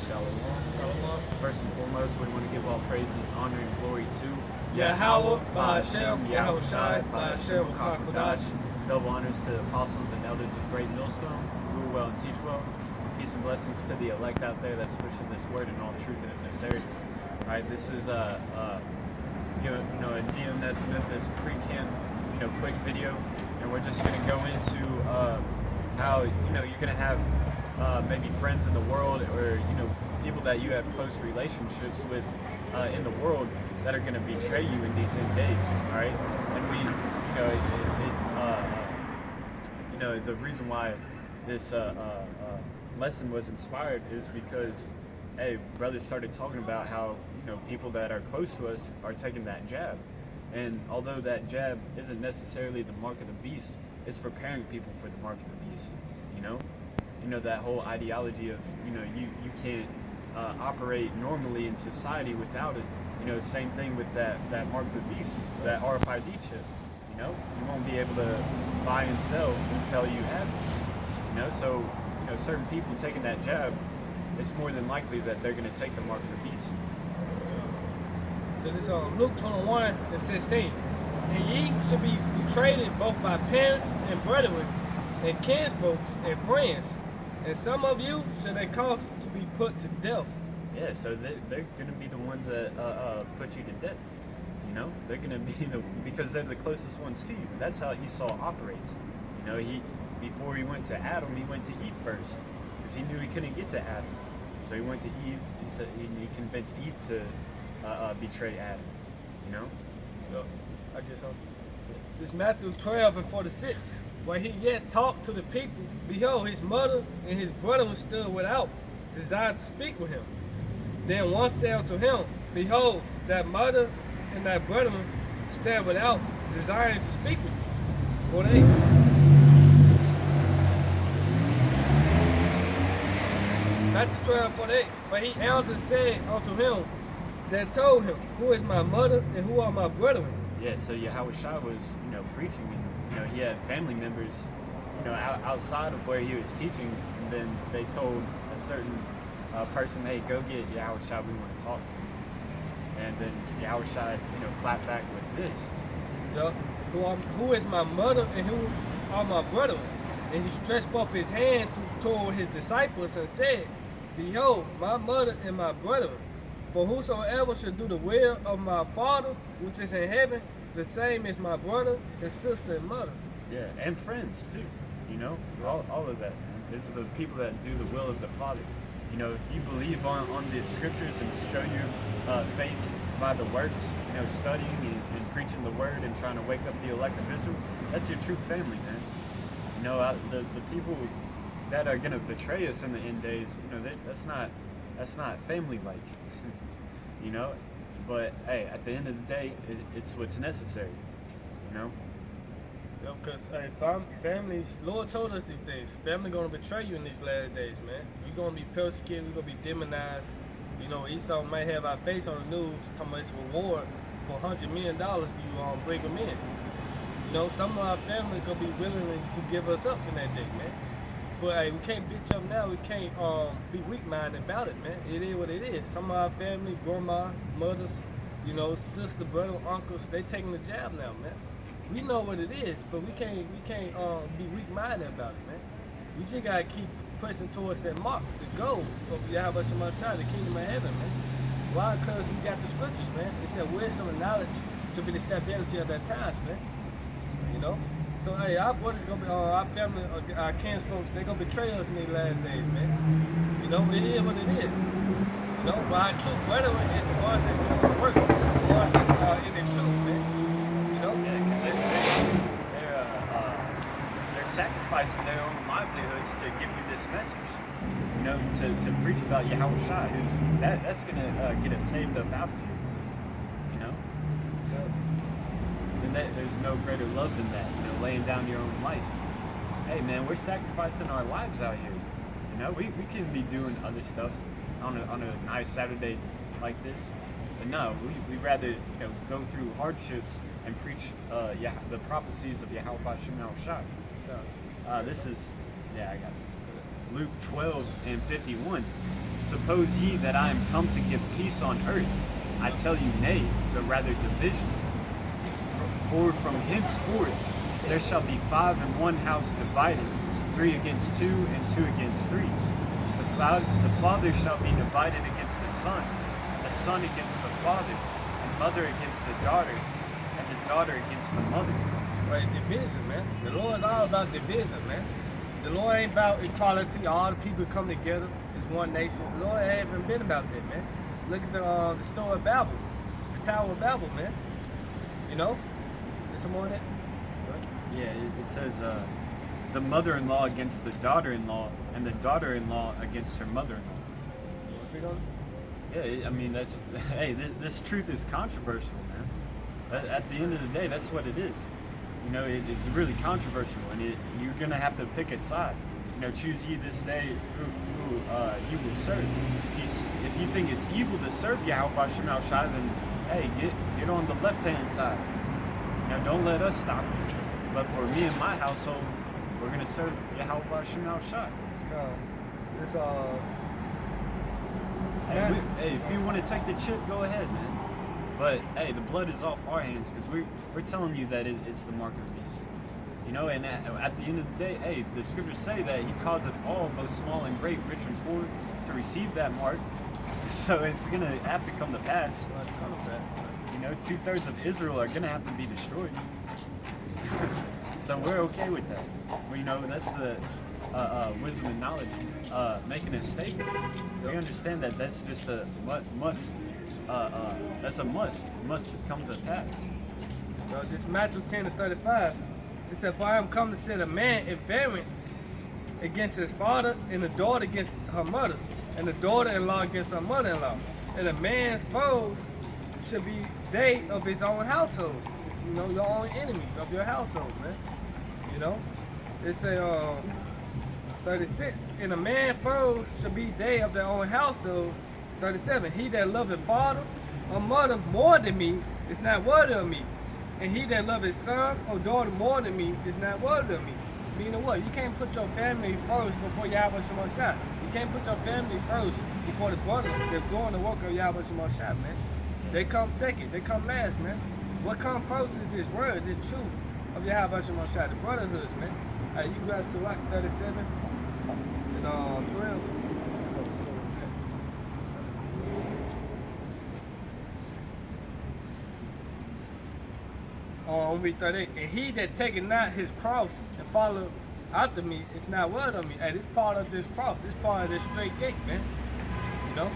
Shalom. First and foremost, we want to give all praises, honor, and glory to Yahweh, Ba'Hashem, Yahushai, Ba'Hashem, Kakodash. Double honors to the apostles and elders of Great Millstone, rule well and teach well. Peace and blessings to the elect out there that's pushing this word in all truth and sincerity. All right, this is a GMS Memphis pre-camp, quick video, and we're just going to go into how you're going to have maybe friends in the world, or people that you have close relationships with in the world that are going to betray you in these end days. All right, and the reason why this lesson was inspired is because, hey, brothers started talking about how people that are close to us are taking that jab, and although that jab isn't necessarily the mark of the beast, it's preparing people for the mark of the beast. That whole ideology of you can't operate normally in society without it. Same thing with that mark of the beast, that RFID chip. You won't be able to buy and sell until you have it. So certain people taking that jab, it's more than likely that they're going to take the mark of the beast. So this Luke 21:16. And ye should be betrayed both by parents and brethren, and kinsfolks and friends. And some of you should they cause to be put to death. Yeah, so they're going to be the ones that put you to death. They're going to be because they're the closest ones to you. That's how Esau operates. Before he went to Adam, he went to Eve first, because he knew he couldn't get to Adam. So he went to Eve. He said he convinced Eve to betray Adam. So, I guess so. This Matthew 12:46. When he yet talked to the people, behold, his mother and his brethren stood without, desired to speak with him. Then one said unto him, behold, that mother and thy brethren stand without, desiring to speak with you. 48. Matthew 12:48. But he answered and said unto him that told him, who is my mother and who are my brethren? Yeah, so Yahushua was, preaching, and he had family members, outside of where he was teaching, and then they told a certain person, hey, go get Yahushua, we want to talk to him. And then Yahushua, clapped back with this. Yeah. Who is my mother and who are my brethren? And he stretched forth his hand toward his disciples and said, behold, my mother and my brethren. For whosoever should do the will of my Father, which is in heaven, the same is my brother and sister and mother. Yeah, and friends too. All of that. It's the people that do the will of the Father. If you believe on the scriptures and show your faith by the works, studying and preaching the word and trying to wake up the elect of Israel, that's your true family, man. The people that are gonna betray us in the end days, that's not family-like. But hey, at the end of the day, it's what's necessary. Because families, Lord told us these days, family gonna betray you in these latter days, man. You're gonna be persecuted, you're gonna be demonized. Esau might have our face on the news talking about this reward for $100 million you bring them in. Some of our families gonna be willing to give us up in that day, man. But hey, we can't bitch up now. We can't be weak-minded about it, man. It is what it is. Some of our family, grandma, mothers, sister, brother, uncles, they taking the jab now, man. We know what it is, but we can't be weak-minded about it, man. We just gotta keep pressing towards that mark, the goal of Yahweh Shemashah, the kingdom of heaven, man. Why? Because we got the scriptures, man. It said wisdom and knowledge should be the stability of that times, man. So hey, our brothers gonna be, our family, our kinsfolks, they gonna betray us in these last days, man. It is what it is. But our true brethren is the ones that do the work, the ones that's in the truth, man. They're sacrificing their own livelihoods to give you this message. To preach about Yahushua, that's gonna get us saved up out of here. And there's no greater love than that. Laying down your own life. Hey man, we're sacrificing our lives out here. We can be doing other stuff on a nice Saturday like this, but no, we rather go through hardships and preach the prophecies of Yahweh Shemashah. This is I got Luke 12:51. Suppose ye that I am come to give peace on earth? I tell you, nay, but rather division. For from henceforth there shall be 5 in one house divided, 3 against 2, and 2 against 3. The father shall be divided against the son against the father, the mother against the daughter, and the daughter against the mother. Right, division, man. The Lord is all about division, man. The Lord ain't about equality. All the people come together as one nation. The Lord ain't even been about that, man. Look at the Story of Babel, the Tower of Babel, man. You know? There's some more of that? Yeah, it says the mother-in-law against the daughter-in-law, and the daughter-in-law against her mother-in-law. You want to speak on it? Yeah, I mean, that's, hey, this truth is controversial, man. At the end of the day, that's what it is. You know, it's really controversial, and you're going to have to pick a side. You know, choose ye this day who you will serve. If you think it's evil to serve Yahweh Shema Shai, then, hey, get on the left-hand side. You know, don't let us stop you. But for me and my household, we're going to serve Yahweh Shema Shai. This, Hey, if you want to take the chip, go ahead, man. But hey, the blood is off our hands because we're telling you that it's the mark of the beast. You know, and at the end of the day, hey, the scriptures say that he causeth all, both small and great, rich and poor, to receive that mark. So it's gonna have to come to pass. You know, 2/3 of Israel are gonna have to be destroyed. So we're okay with that. Well, you know, that's the wisdom and knowledge making a statement. We understand that that's just a must. That's a must. It must come to pass. This Matthew 10:35, it said, "For I am come to set a man at variance against his father, and the daughter against her mother, and the daughter-in-law against her mother-in-law. And a man's foes should be they of his own household." You know, your own enemy of your household, man. You know, it say 36, "And a man's foes should be they of their own household." 37, "He that loveth father or mother more than me is not worthy of me. And he that loveth son or daughter more than me is not worthy of me." Meaning what? You can't put your family first before Yahweh Shema Shai. You can't put your family first before the brothers. They're doing the work of Yahweh Shema Shai, man. They come second. They come last, man. What comes first is this word, this truth of Yahweh Shema Shai, the brotherhoods, man. You got Sirach 37 and 12. On read 38, "And he that taketh not his cross and follow after me is not worthy of me." Hey, this part of this cross, this part of this straight gate, man. You know?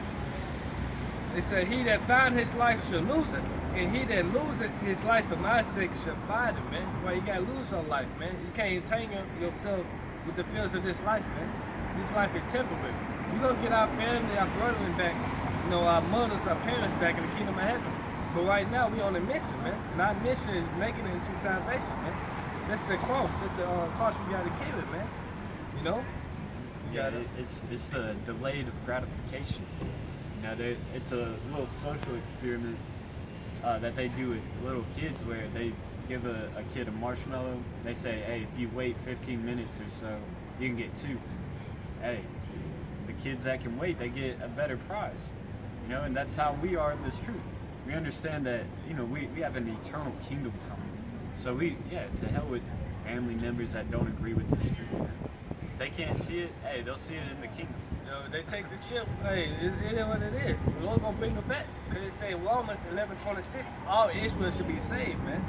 It said, "He that find his life shall lose it, and he that loseth his life for my sake shall find it," man. Well, you gotta lose your life, man. You can't entangle yourself with the fears of this life, man. This life is temporary. We're gonna get our family, our brethren back, you know, our mothers, our parents back in the kingdom of heaven. But right now, we on a mission, man. And our mission is making it into salvation, man. That's the cross. That's the cross we gotta carry, man. You know? It's a delayed of gratification. You know, it's a little social experiment that they do with little kids where they give a kid a marshmallow. They say, hey, if you wait 15 minutes or so, you can get 2. Hey, the kids that can wait, they get a better prize. You know, and that's how we are in this truth. We understand that, you know, we have an eternal kingdom coming. So to hell with family members that don't agree with this truth, man. If they can't see it, hey, they'll see it in the kingdom. You know, they take the chip, hey, it is what it is. The Lord gonna bring them back. Because it say Romans 11:26, all Israel should be saved, man.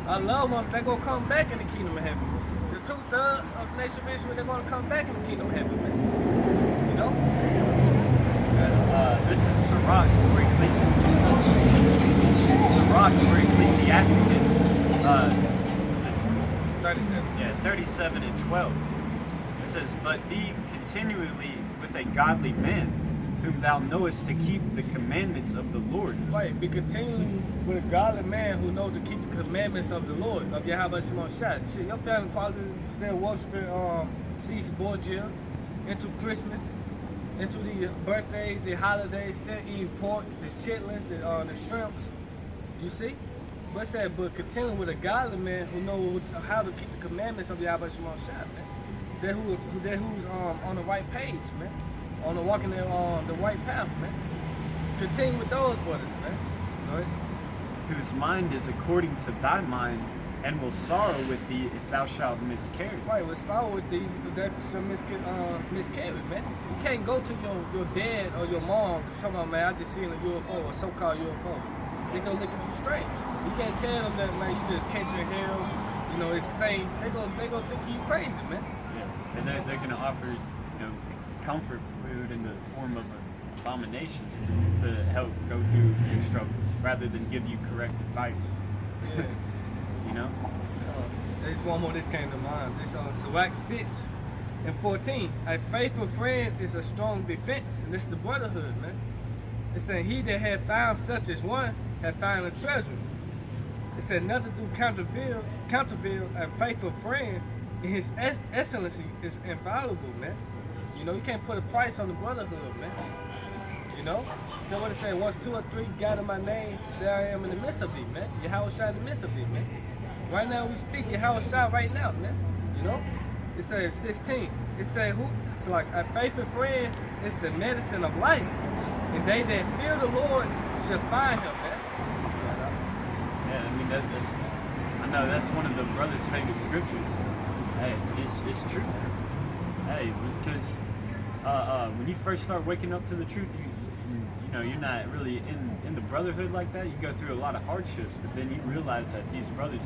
Our loved ones, they're gonna come back in the kingdom of heaven. The 2/3 of the nation of Israel, they're gonna come back in the kingdom of heaven, man. You know? This is Sirach, or Ecclesiasticus, 37. Yeah, 37 and 12. It says, "But be continually with a godly man, whom thou knowest to keep the commandments of the Lord." Right, be continuing with a godly man who knows to keep the commandments of the Lord, of Yahweh Shema Shai. Shit, your family probably still worshiping Cease Borgia into Christmas, into the birthdays, the holidays, still eating pork, the chitlins, the shrimps. You see? But it said, but continuing with a godly man who knows how to keep the commandments of Yahweh Shema Shai, man. That who's on the right page, man. on the walking the right path, man. Continue with those brothers, man. Right? Whose mind is according to thy mind, and will sorrow with thee if thou shalt miscarry. Right, with sorrow with thee, that some miscarry, man. You can't go to your dad or your mom talking about, man, I just seen a UFO, a so-called UFO. They gonna look at you strange. You can't tell them that, man, you just catch your hell, you know, it's sane. They gonna think you crazy, man. Yeah, and they're gonna offer, you know, comfort food in the form of an abomination to help go through your struggles, rather than give you correct advice. Yeah. You know? There's one more. This came to mind. This on Sirach 6:14. A faithful friend is a strong defense, and this is the brotherhood, man. It said, he that had found such as one had found a treasure. It said, nothing do countervail a faithful friend, and his excellency is invaluable, man. You know, you can't put a price on the brotherhood, man. You know what it say? Once two or three gather my name, there I am in the midst of thee, man. Yahweh Shai in the midst of thee, man. Right now we speak Yahweh Shai right now, man. You know? It says 16. It says who? It's like a faithful friend is the medicine of life. And they that fear the Lord shall find him, man. Yeah, I mean I know that's one of the brother's favorite scriptures. Hey, it's true, man. Hey, because when you first start waking up to the truth, you know, you're not really in the brotherhood like that. You go through a lot of hardships, but then you realize that these brothers,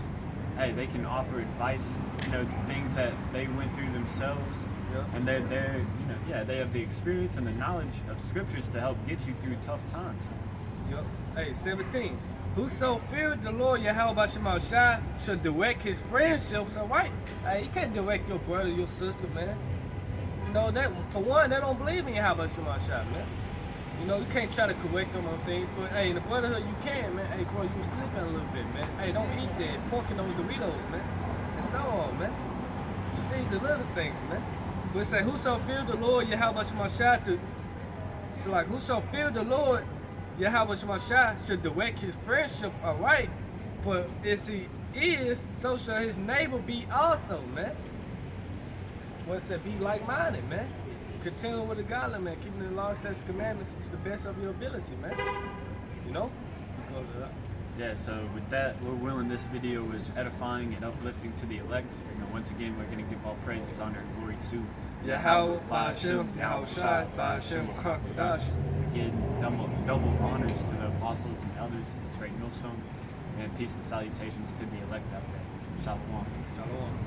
hey, they can offer advice, you know, things that they went through themselves. Yeah, and they're you know, yeah, they have the experience and the knowledge of scriptures to help get you through tough times. Yep. Hey, 17. Whoso feareth the Lord Yahweh Shemar Shai should direct his friendships aright. Hey, you can't direct your brother, your sister, man. You know, that for one, they don't believe in Yahweh Shemar Shai, man. You know, you can't try to correct them on things, but hey, in the brotherhood you can, man. Hey, bro, you sleeping a little bit, man. Hey, don't eat that pork and those Doritos, man. And so on, man. You see the little things, man. But it say, whoso fear the Lord Yahweh Shemar Shai to, so like, whoso fear the Lord Yahweh Shemar Shai should direct his friendship aright, for as he is, so shall his neighbor be also, man. What it said, be like-minded, man. Continue with the godly, man. Keeping the law, statutes, commandments to the best of your ability, man. You know? Close it up. Yeah, so with that, we're willing this video was edifying and uplifting to the elect. You know, once again, we're going to give all praises, honor, and glory to Yahweh, Ba'ashem, Yahweh Shai, Ba'ashem, Chakadash. Again, double honors to the apostles and elders of the Great Millstone, and peace and salutations to the elect out there. Shalom. Shalom.